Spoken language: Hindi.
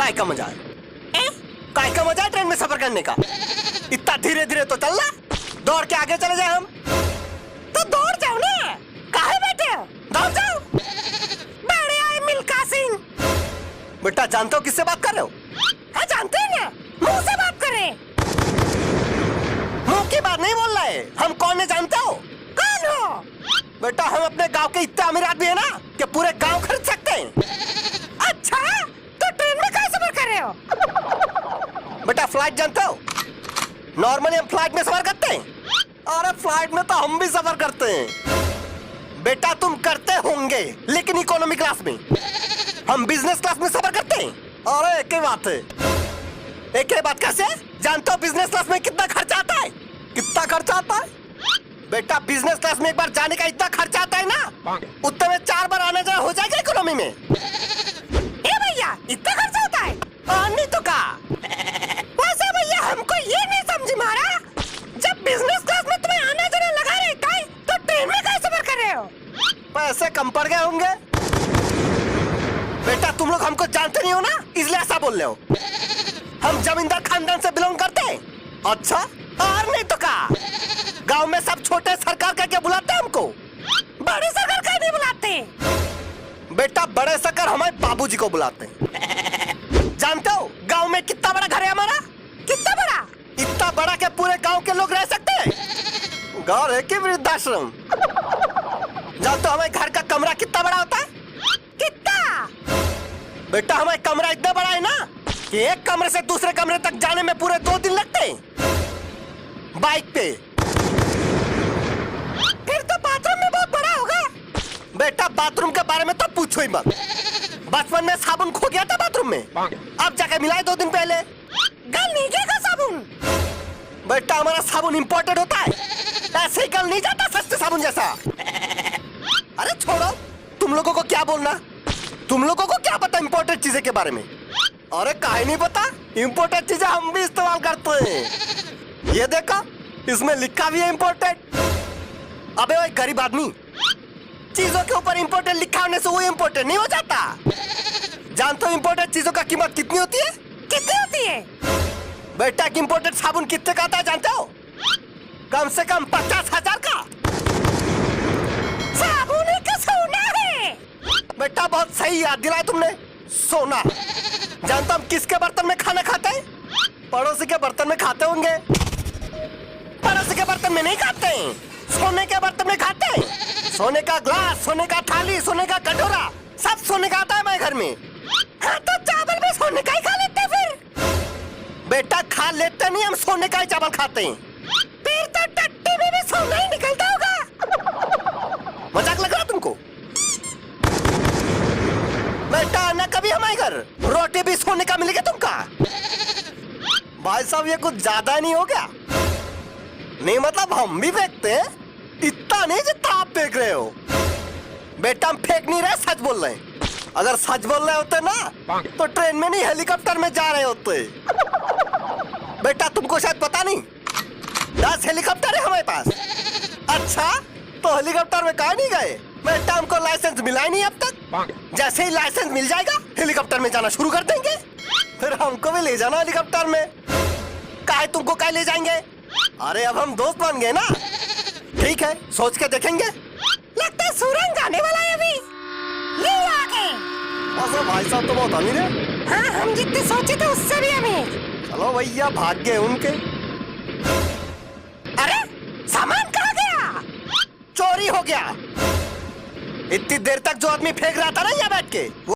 काय का मजा है? काय का मजा है ट्रेन में सफर करने का? इतना धीरे धीरे तो चलना, दौड़ के आगे चले जाए हम। तो दौड़ जाओ ना, काहे बैठे हो? दौड़ जाओ। बड़े आए मिल्खा सिंह। बेटा जानते हो किससे बात कर रहे हो? हाँ जानते हैं ना, मुंह से बात कर रहे हैं। मुंह की बात नहीं बोल रहे, हम कौन है जानते हो? कौन हो? बेटा हम अपने गांव के इतने अमीर आदमी है ना कि पूरे गांव खरीद सकते हैं। अच्छा, तो ट्रेन में कैसे सफर कर रहे हो? बेटा फ्लाइट जानते हो? नॉर्मली हम फ्लाइट में सफर करते हैं। अरे फ्लाइट में तो हम भी सफर करते हैं। बेटा तुम करते होंगे, लेकिन इकोनॉमी क्लास में। हम बिजनेस क्लास में सफर करते हैं। अरे एक ही बात है। एक ही बात कैसे? जानते हो बिजनेस क्लास में कितना खर्चा आता है? कितना खर्चा आता है? बेटा बिजनेस क्लास में एक बार जाने का इतना खर्चा आता है ना, उतने में 4 बार आने जाना हो जाएगा इकोनॉमी में। ए भैया इतना खर्चा होता है? नहीं तो का। वैसे भैया हमको ये नहीं समझ में आ रहा, जब बिजनेस क्लास में तुम्हें आना जाना लगा रहता है तो ट्रेन में कैसे सफर कर रहे हो? पैसे कम पड़ गए होंगे। बेटा तुम लोग हमको जानते नहीं हो ना, इसलिए ऐसा बोल रहे हो। हम जमींदार खानदान से बिलोंग करते हैं। अच्छा, और नहीं तो का। गांव में सब छोटे सरकार करके बुलाते हैं हमको। बड़े सरकार का नहीं बुलाते। बेटा बड़े सरकार हमारे बाबूजी को बुलाते हैं। जानते हो गांव में कितना बड़ा घर है हमारा? कितना बड़ा? इतना बड़ा कि पूरे गांव के लोग रह सकते हैं। घर है कि वृद्धाश्रम? जानते हो हमारे घर का कमरा कितना बड़ा होता है? कितना? बेटा हमारे कमरा इतना बड़ा है ना कि एक कमरे से दूसरे कमरे तक जाने में पूरे 2 दिन लगते हैं बाइक पे। फिर तो बाथरूम में बहुत बड़ा होगा। बेटा बाथरूम के बारे में तो पूछो ही मत। बचपन में साबुन खो गया था बाथरूम में, अब जाके मिलाए 2 दिन पहले। गल नहीं गया साबुन। बेटा हमारा साबुन इंपोर्टेड होता है, ऐसे ही गल नहीं जाता सस्ते साबुन जैसा। अरे छोड़ो, तुम लोगों को क्या बोलना, तुम लोगों को क्या पता इंपोर्टेड चीजें के बारे में? अरे काहे नहीं पता, इंपोर्टेड चीजें हम भी इस्तेमाल करते हैं। ये देखो इसमें लिखा भी है इंपोर्टेड। अबे वो गरीब आदमी, चीजों के ऊपर इंपोर्टेड लिखा होने से वो इंपोर्टेड नहीं हो जाता। जानते हो इंपोर्टेड चीजों का कीमत कितनी होती है? कितनी होती है? बेटा इंपोर्टेड साबुन कितने का आता है जानते हो? कम से कम 50,000 का। साबुन एक सोना है। बेटा बहुत सही याद दिलाया तुमने, सोना। जानता हम किसके बर्तन में खाना खाते हैं? पड़ोसी के बर्तन में खाते होंगे। पड़ोसी के बर्तन में नहीं खाते हैं, सोने के बर्तन में खाते हैं। सोने का ग्लास, सोने का थाली, सोने का कटोरा, सब सोने का आता है हमारे घर में। हाँ तो चावल भी सोने का ही खा लेते फिर। बेटा खा लेते नहीं, हम सोने का ही चावल खाते हैं। फिर तो टट्टी में भी सोना ही निकलता होगा। मजाक लग रहा तुमको? बेटा आना कभी हमारे घर, रोटी भी सोने का मिलेगा तुमका। भाई साहब ये कुछ ज्यादा नहीं हो गया? नहीं मतलब हम भी फेंकते हैं, इतना नहीं जितना आप फेंक रहे हो। बेटा हम फेंक नहीं रहे, सच बोल रहे हैं। अगर सच बोल रहे होते ना तो ट्रेन में नहीं हेलीकॉप्टर में जा रहे होते। बेटा तुमको शायद पता नहीं, 10 हेलीकॉप्टर है हमारे पास। अच्छा तो हेलीकॉप्टर में कहाँ नहीं गए? बेटा हमको लाइसेंस मिला ही नहीं अब तक। जैसे ही लाइसेंस मिल जाएगा हेलीकॉप्टर में जाना शुरू कर देंगे। फिर हमको भी ले जाना हेलीकॉप्टर में। काहे तुमको काहे ले जाएंगे? अरे अब हम दोस्त बन गए ना। ठीक है सोच के देखेंगे। लगता है सूरज आने वाला है अभी। ले आगे। अच्छा भाई साहब तो बहुत अमीर है। हाँ हम जितने सोचे थे उससे भी अमीर। चलो भैया भाग गए उनके। अरे सामान कहाँ गया? चोरी हो गया। इतनी देर तक जो आदमी फेंक रहा था ना यहाँ बैठ के,